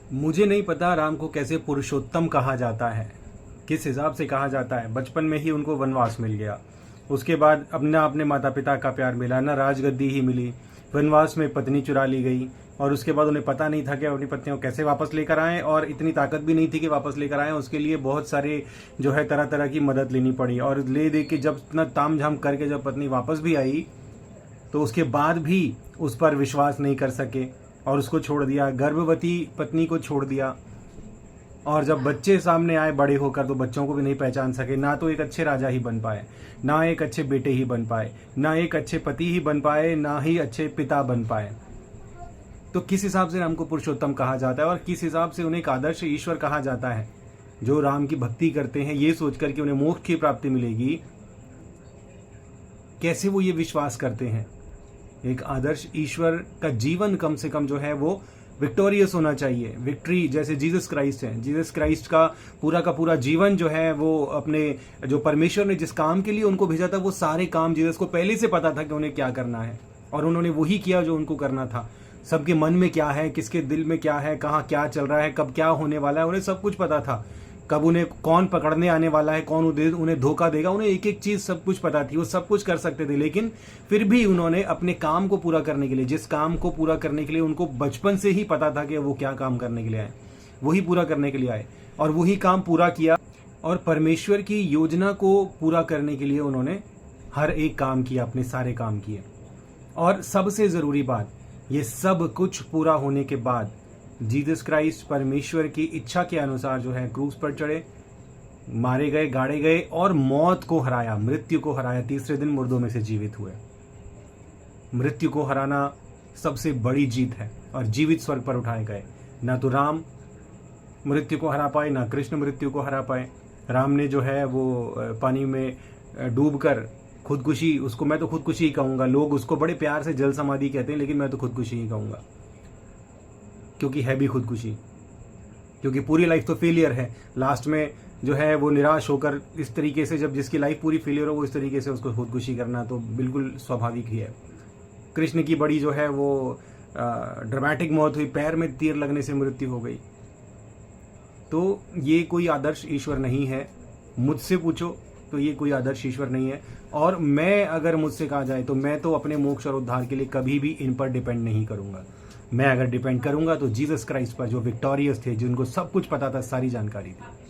मुझे नहीं पता राम को कैसे पुरुषोत्तम कहा जाता है, किस हिसाब से कहा जाता है। बचपन में ही उनको वनवास मिल गया, उसके बाद अपना अपने माता पिता का प्यार मिला, ना राजगद्दी ही मिली, वनवास में पत्नी चुरा ली गई, और उसके बाद उन्हें पता नहीं था कि अपनी पत्नियों को कैसे वापस लेकर आएं, और इतनी ताकत भी नहीं थी कि वापस लेकर आएं। उसके लिए बहुत सारे जो है तरह तरह की मदद लेनी पड़ी, और ले दे के जब इतना ताम झाम करके जब पत्नी वापस भी आई तो उसके बाद भी उस पर विश्वास नहीं कर सके और उसको छोड़ दिया, गर्भवती पत्नी को छोड़ दिया। और जब बच्चे सामने आए बड़े होकर तो बच्चों को भी नहीं पहचान सके, ना तो एक अच्छे राजा ही बन पाए, ना एक अच्छे बेटे ही बन पाए, ना एक अच्छे पति ही बन पाए, ना ही अच्छे पिता बन पाए। तो किस हिसाब से राम को पुरुषोत्तम कहा जाता है और किस हिसाब से उन्हें एक आदर्श ईश्वर कहा जाता है? जो राम की भक्ति करते हैं ये सोचकर कि उन्हें मोक्ष की प्राप्ति मिलेगी, कैसे वो ये विश्वास करते हैं? एक आदर्श ईश्वर का जीवन कम से कम जो है वो विक्टोरियस होना चाहिए। विक्ट्री जैसे जीसस क्राइस्ट है, जीसस क्राइस्ट का पूरा जीवन जो है वो अपने जो परमेश्वर ने जिस काम के लिए उनको भेजा था वो सारे काम जीसस को पहले से पता था कि उन्हें क्या करना है, और उन्होंने वही किया जो उनको करना था। सबके मन में क्या है, किसके दिल में क्या है, कहाँ क्या चल रहा है, कब क्या होने वाला है, उन्हें सब कुछ पता था। कब उन्हें कौन पकड़ने आने वाला है, कौन उन्हें धोखा देगा, उन्हें एक एक चीज सब कुछ पता थी। वो सब कुछ कर सकते थे, लेकिन फिर भी उन्होंने अपने काम को पूरा करने के लिए, जिस काम को पूरा करने के लिए उनको बचपन से ही पता था कि वो क्या काम करने के लिए आए, वही पूरा करने के लिए आए और वही काम पूरा किया। और परमेश्वर की योजना को पूरा करने के लिए उन्होंने हर एक काम किया, अपने सारे काम किए। और सबसे जरूरी बात, ये सब कुछ पूरा होने के बाद जीसस क्राइस्ट परमेश्वर की इच्छा के अनुसार जो है क्रूस पर चढ़े, मारे गए, गाड़े गए और मौत को हराया, मृत्यु को हराया, तीसरे दिन मुर्दों में से जीवित हुए। मृत्यु को हराना सबसे बड़ी जीत है और जीवित स्वर्ग पर उठाए गए। ना तो राम मृत्यु को हरा पाए, ना कृष्ण मृत्यु को हरा पाए। राम ने जो है वो पानी में डूबकर खुदकुशी, उसको मैं तो खुदकुशी ही कहूंगा, लोग उसको बड़े प्यार से जल समाधि कहते हैं, लेकिन मैं तो खुदकुशी ही कहूंगा, क्योंकि है भी खुदकुशी, क्योंकि पूरी लाइफ तो फेलियर है। लास्ट में जो है वो निराश होकर इस तरीके से, जब जिसकी लाइफ पूरी फेलियर हो वो इस तरीके से उसको खुदकुशी करना तो बिल्कुल स्वाभाविक ही है। कृष्ण की बड़ी जो है वो ड्रामेटिक मौत हुई, पैर में तीर लगने से मृत्यु हो गई। तो ये कोई आदर्श ईश्वर नहीं है, मुझसे पूछो तो ये कोई आदर्श ईश्वर नहीं है। और मैं, अगर मुझसे कहा जाए तो मैं तो अपने मोक्ष और उद्धार के लिए कभी भी इन पर डिपेंड नहीं करूंगा। मैं अगर डिपेंड करूंगा तो जीसस क्राइस्ट पर, जो विक्टोरियस थे, जिनको सब कुछ पता था, सारी जानकारी थी।